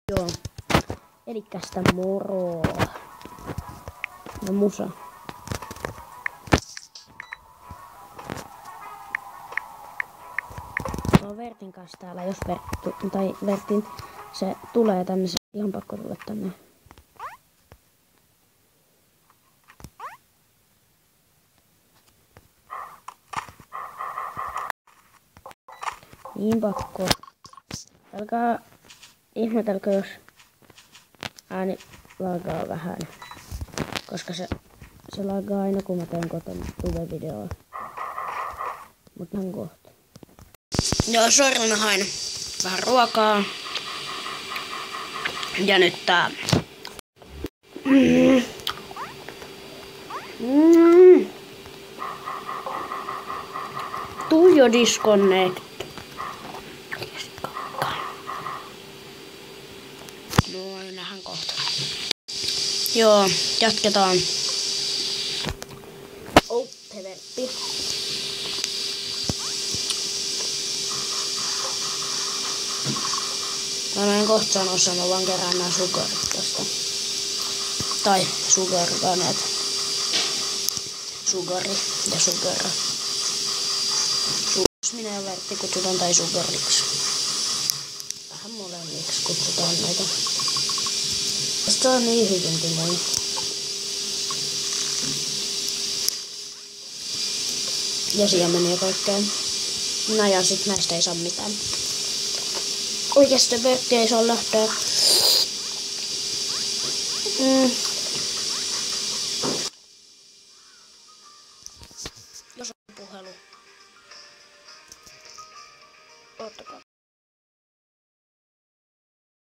Joo. Elikkä sitä moroa. Ja musa. On Vertin kanssa täällä, jos Vertin se tulee tänne, se ihan pakko tulla tänne. Niin pakko. Älkää ihmetelkö, jos ääni lagaa vähän. Koska se lagaa aina, kun mä teen kotona tube-videoa. Mut ihan kohta. Joo, sori, mä hain vähän ruokaa. Ja nyt tää. Tujo disconnect. Noin, nähdään kohta. Joo, jatketaan. Vertti. Mä menen kohta sanoa, mä vaan kerään nää sugarit tästä. Tai sugarganet. Sugari ja sugara. Minä ja Vertti kutsutaan tai sugariksi. Vähän molemmiksi kutsutaan näitä. Tästä on niin hyvin timoni. Ja siemeniä kaikkea. No ja sit näistä ei saa mitään. Oikeesti Vertti ei saa lähteä.